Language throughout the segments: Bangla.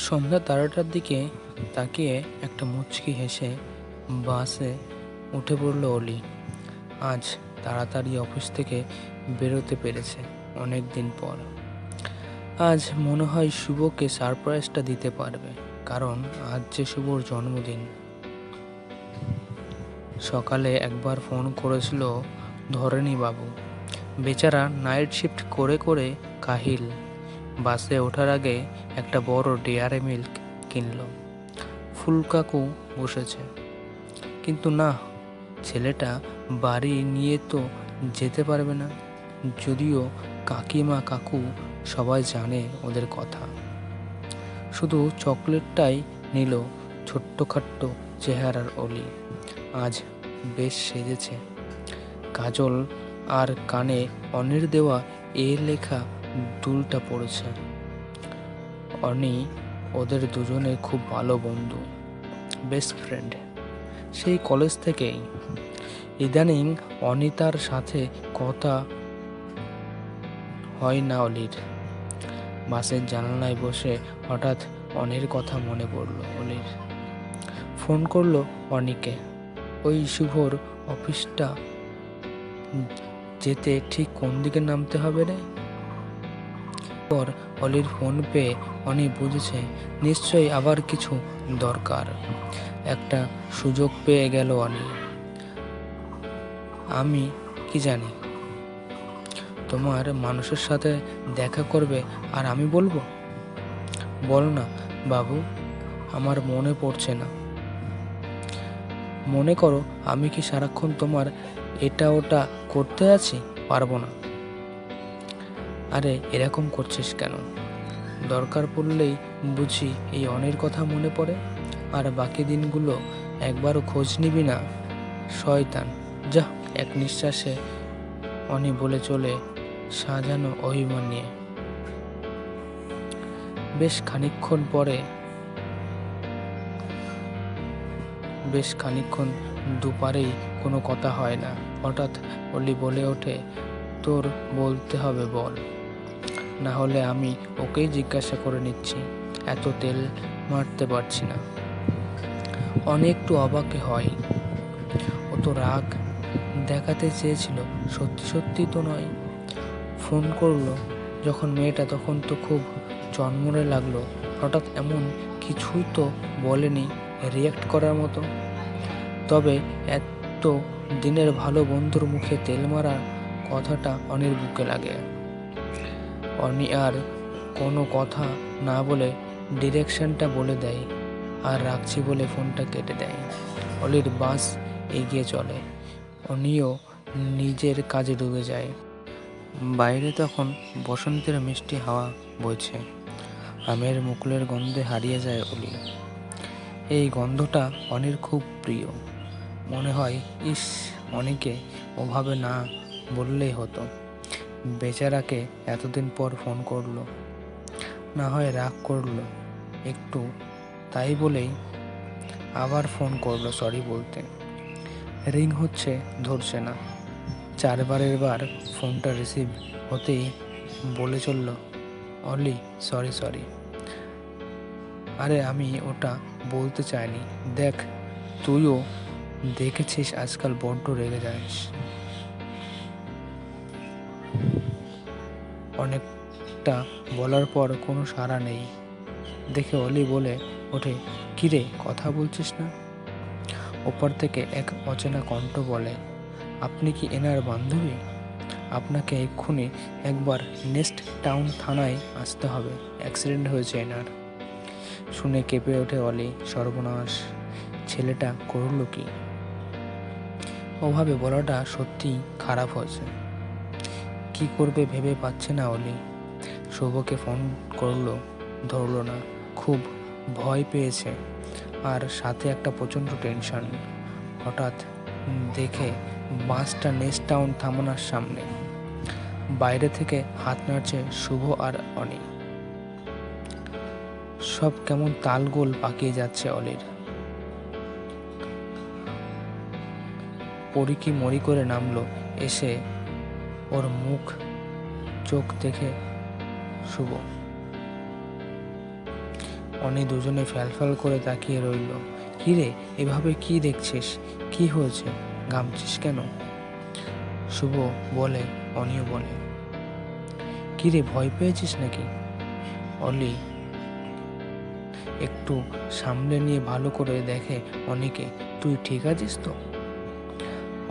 সন্ধ্যা 4টার দিকে তাকিয়ে একটা মুচকি হেসে বাসে উঠে পড়ল অলি। আজ তাড়াতাড়ি অফিস থেকে বেরোতে পেরেছে অনেক দিন পর। আজ মনে হয় শুভকে সারপ্রাইজটা দিতে পারবে, কারণ আজ যে শুভর জন্মদিন। সকালে একবার ফোন করেছিল ধরেনি বাবু, বেচারা নাইট শিফট করে করে কাহিল। বাসে ওঠার আগে একটা বড় ডেয়ারি মিল্ক কিনল। ফুলকাকু বসেছে, কিন্তু না, ছেলেটা বাড়ি নিয়ে তো যেতে পারবে না। যদিও কাকিমা কাকু সবাই জানে ওদের কথা। শুধু চকলেটটাই নিল ছোট্টখাট্ট চেহারার অলি। আজ বেশ সেজেছে, কাজল আর কানে অনির দেওয়া এ লেখা দুলটা পড়েছে। অনি ওদের দুজনে খুব ভালো বন্ধু, বেস্ট ফ্রেন্ড সেই কলেজ থেকেই। ইদানিং অনিতার সাথে কথা হয় না অলির। বাসের জানালায় বসে হঠাৎ অনির কথা মনে পড়ল অলির। ফোন করলো অনিকে, ওই শুভর অফিসটা যেতে ঠিক কোন দিকে নামতে হবে রে? পর অলির ফোন পেয়ে অনি বুঝেছে নিশ্চয়ই আবার কিছু দরকার। একটা সুযোগ পেয়ে গেল অনি। আমি কি জানি তোমার মানুষের সাথে দেখা করবে আর আমি বলবো? বল না বাবু, আমার মনে পড়ছে না। মনে করো আমি কি সারাক্ষণ তোমার এটা ওটা করতে আছি? পারবো না। আরে এরকম করছিস কেন? দরকার পড়লেই বুঝি এই অনির কথা মনে পড়ে, আর বাকি দিনগুলো একবারও খোঁজ নিবি না? শয়তান যা। এক নিঃশ্বাসে অনি বলে চলে সাজানো অভিমান নিয়ে। বেশ খানিকক্ষণ দুপারেই কোনো কথা হয় না। হঠাৎ অলি বলে ওঠে, তোর বলতে হবে বল, না হলে আমি ওকেই জিজ্ঞাসা করে নিচ্ছি। এত তেল মারতে পারছি না। অনেক একটু অবাকে হয়, ও তো রাগ দেখাতে চেয়েছিল, সত্যি সত্যি তো নয়। ফোন করলো যখন মেয়েটা তখন তো খুব চনমনে লাগলো। হঠাৎ এমন কিছুই তো বলেনি রিয়্যাক্ট করার মতো। তবে এত দিনের ভালো বন্ধুর মুখে তেল মারা কথাটা অনির বুকে লাগে। অনি আর কোনো কথা না বলে ডিরেকশনটা বলে দেয়, আর রাখছি বলে ফোনটা কেটে দেয়। অলির বাস এগিয়ে চলে, অনিও নিজের কাজে ডুবে যায়। বাইরে তখন বসন্তের মিষ্টি হাওয়া বইছে, আমের মুকুলের গন্ধে হারিয়ে যায় অলি। এই গন্ধটা অনির খুব প্রিয়। মনে হয় ইস, অনিকে ওভাবে না বললেই হতো। বেচারাকে এতদিন পর ফোন করলো, না হয় রাগ করলো একটু, তাই বলেই আবার ফোন করলো সরি বলতে। রিং হচ্ছে, ধরছে না। 4বারের বার ফোনটা রিসিভ হতেই বলে চলল, অলি সরি। আরে আমি ওটা বলতে চাইনি। দেখ, তুইও দেখেছিস আজকাল বড্ড রেগে যাস। অনেকটা বলার পর কোনো সাড়া নেই দেখে অলি বলে ওঠে, কিরে কথা বলছিস না? ওপার থেকে এক অচেনা কণ্ঠ বলে, আপনি কি এনার বান্ধবী? আপনাকে এক্ষুনি একবার নেক্সট টাউন থানায় আসতে হবে, অ্যাক্সিডেন্ট হয়েছে এনার। শুনে কেঁপে ওঠে অলি, সর্বনাশ, ছেলেটা করল কি? ওভাবে বলাটা সত্যিই খারাপ হয়েছে। কি করবে ভেবে পাচ্ছে না অলি। শুভকে ফোন করলো, ধরলো না। খুব ভয় পেয়েছে, আর সাথে একটা প্রচণ্ড টেনশন। হঠাৎ দেখে বাসটা নেক্সট টাউন থামানোর সামনে। বাইরে থেকে হাত নাড়ছে শুভ আর অনি। সব কেমন তালগোল পাকিয়ে যাচ্ছে অলির। পরিকি মরি করে নামলো, এসে ওর মুখ চোখ দেখে শুভ। অনি দুজনে ফ্যালফ্যাল করে তাকিয়ে রইল। কিরে, এভাবে কি দেখছিস? কি হয়েছে? ঘামছিস কেন? শুভ বলে, অনিও বলে। কিরে, ভয় পেয়েছিস নাকি? অলি একটু সামলে নিয়ে ভালো করে দেখে অনিকে। তুই ঠিক আছিস তো?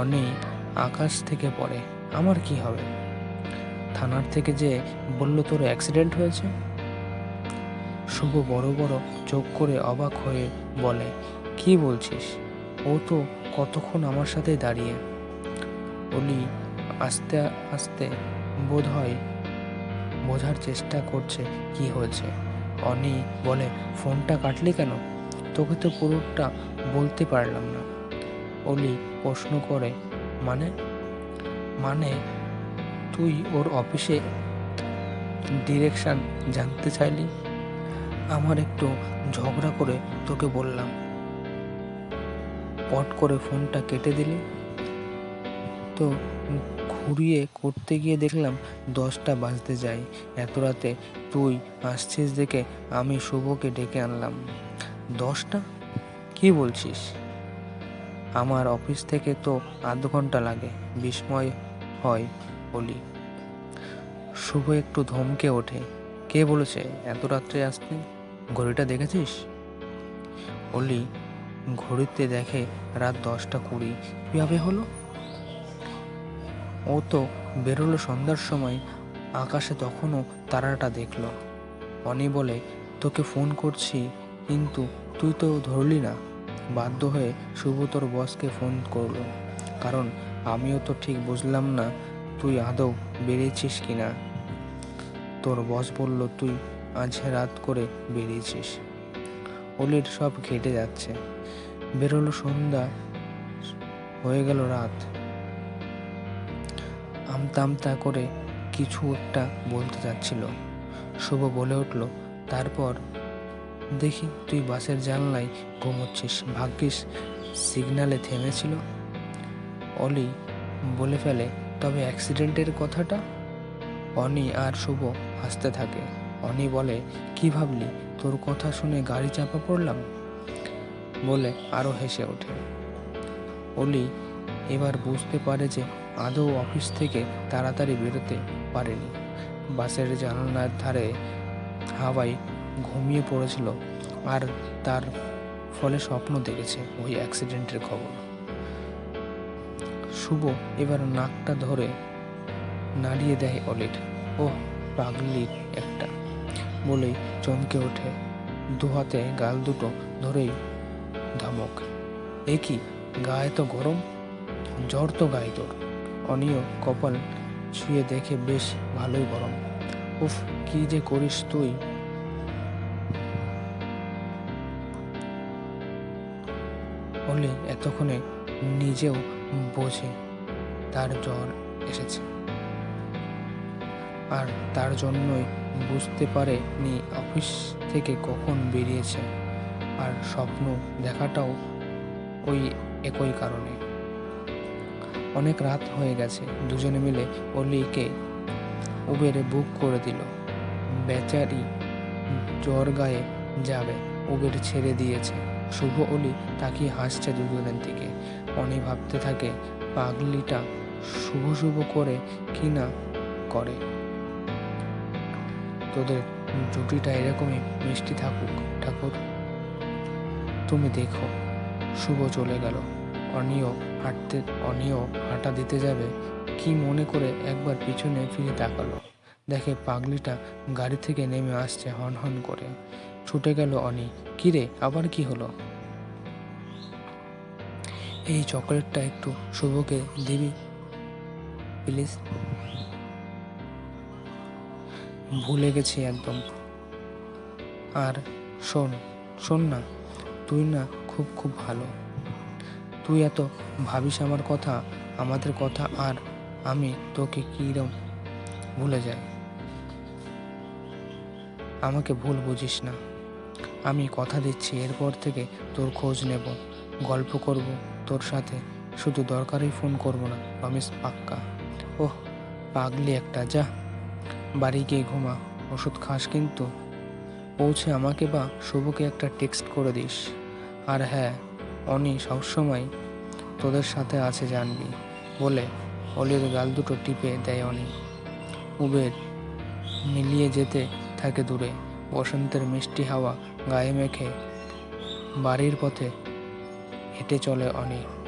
অনি আকাশ থেকে পড়ে। আমার কি হবে? থানার থেকে যে বললো তোর অ্যাক্সিডেন্ট হয়েছে। শুভ বড় বড় চোখ করে অবাক হয়ে বলে, কি বলছিস? ও তো কতক্ষণ আমার সাথে দাঁড়িয়ে। অলি আস্তে আস্তে বোধ হয় বোঝার চেষ্টা করছে কি হয়েছে। অনি বলে, ফোনটা কাটলি কেন? তোকে তো পুরোটা বলতে পারলাম না। অলি প্রশ্ন করে, মানে? মানে তুই ওর অফিসে ডিরেকশন জানতে চাইলি, আমার একটু ঝগড়া করে তোকে বললাম, পট করে ফোনটা কেটে দিলি। তো ঘুরিয়ে করতে গিয়ে দেখলাম 10টা বাজতে যায়। এত রাতে তুই আসছিস দেখে আমি শুভকে ডেকে আনলাম। 10টা? কি বলছিস? আমার অফিস থেকে তো আধ ঘন্টা লাগে। বিস্ময় হয় বলি। শুভ একটু ধমকে ওঠে, কে বলেছে এত রাত্রে আসতে? ঘড়িটা দেখেছিস? অলি ঘড়িতে দেখে রাত 10টা 20। কীভাবে হলো? ও তো বেরোলো সন্ধ্যার সময়, আকাশে তখনও তারাটা দেখল। অনি বলে, তোকে ফোন করছি কিন্তু তুই তো ধরলি না। বাধ্য হয়ে শুভ তোর বসকে ফোন করলো, কারণ আমিও তো ঠিক বুঝলাম না তুই আদৌ বেরিয়েছিস কি না। তোর বস বলল তুই আজ রাত করে বেরিয়েছিস। অলির সব ঘেটে যাচ্ছে। বেরোলো সন্ধ্যা, হয়ে গেল রাত। আমতা আমতা করে কিছু একটা বলতে যাচ্ছিল। শুভ বলে উঠল, তারপর দেখি তুই বাসের জানলায় ঘুমোচ্ছিস, ভাগ্যিস সিগনালে থেমেছিল। অলি বলে ফেলে, তবে অ্যাক্সিডেন্টের কথাটা? অনি আর শুভ হাসতে থাকে। অনি বলে, কি ভাবলি তোর কথা শুনে গাড়ি চাপা পড়লাম? বলে আরো হেসে ওঠে। অলি এবার বুঝতে পারে যে আদৌ অফিস থেকে তাড়াতাড়ি বেরোতে পারেনি। বাসের জানালার ধারে হাওয়ায় ঘুমিয়ে পড়েছিল আর তার ফলে স্বপ্ন দেখেছে ওই অ্যাক্সিডেন্টের খবর। শুভ এবার নাকটা ধরে নাড়িয়ে দেয় অলির। ওহ, পাগলির একটা, বলেই চমকে ওঠে। দুহাতে গাল দুটো ধরেই ধমক, এ কি, গায়ে তো গরম, জ্বর তো গায়ে তোর। অনিও কপাল ছুঁয়ে দেখে বেশ ভালোই গরম। উফ, কি যে করিস তুই। অলি এতক্ষণে নিজেও বোঝে তার জ্বর এসেছে, আর তার জন্যই বুঝতে পারেনি অফিস থেকে কখন বেরিয়েছে। আর স্বপ্ন দেখাটাও ওই একই কারণে। অনেক রাত হয়ে গেছে। দুজনে মিলে অলিকে উবেরে বুক করে দিল। বেচারি জ্বর গায়ে যাবে, উবের ছেড়ে দিয়েছে। শুভ অলি তাকিয়ে হাসছে দুজনের দিকে। অনি ভাবতে থাকে, পাগলিটা শুভ শুভ করে কি না করে। তোদের জুটিটা এরকমই মিষ্টি থাকুক ঠাকুর। তুমি দেখো। শুভ চলে গেল। অনিও হাঁটা দিতে যাবে, কি মনে করে একবার পিছনে ফিরে তাকালো। দেখে পাগলিটা গাড়ি থেকে নেমে আসছে হন হন করে। ছুটে গেল অনি। কিরে, আবার কি হলো? এই চকলেটটা একটু শুভকে দিবি প্লিজ। ভুলে গেছি একদম। আর শোন শোন না, তুই না খুব খুব ভালো। তুই এত ভাবিস আমার কথা, আমাদের কথা, আর আমি তোকে কিরম ভুলে যাই। আমাকে ভুল বুঝিস না। আমি কথা দিচ্ছি এরপর থেকে তোর খোঁজ নেব, গল্প করব তোর সাথে, শুধু দরকারেই ফোন করব না, প্রমিস পাক্কা। ওহ, পাগলি একটা, যা বাড়ি গিয়ে ঘুমা, ওষুধ খাস কিন্তু। পৌঁছে আমাকে বা শুভকে একটা টেক্সট করে দিস। আর হ্যাঁ, অনি সবসময় তোদের সাথে আছে জানবি, বলে অলির গাল দুটো টিপে দেয় অনি। উবের মিলিয়ে যেতে থাকে দূরে। বসন্তের মিষ্টি হাওয়া গায়ে মেখে বাড়ির পথে হেঁটে চলে অনি।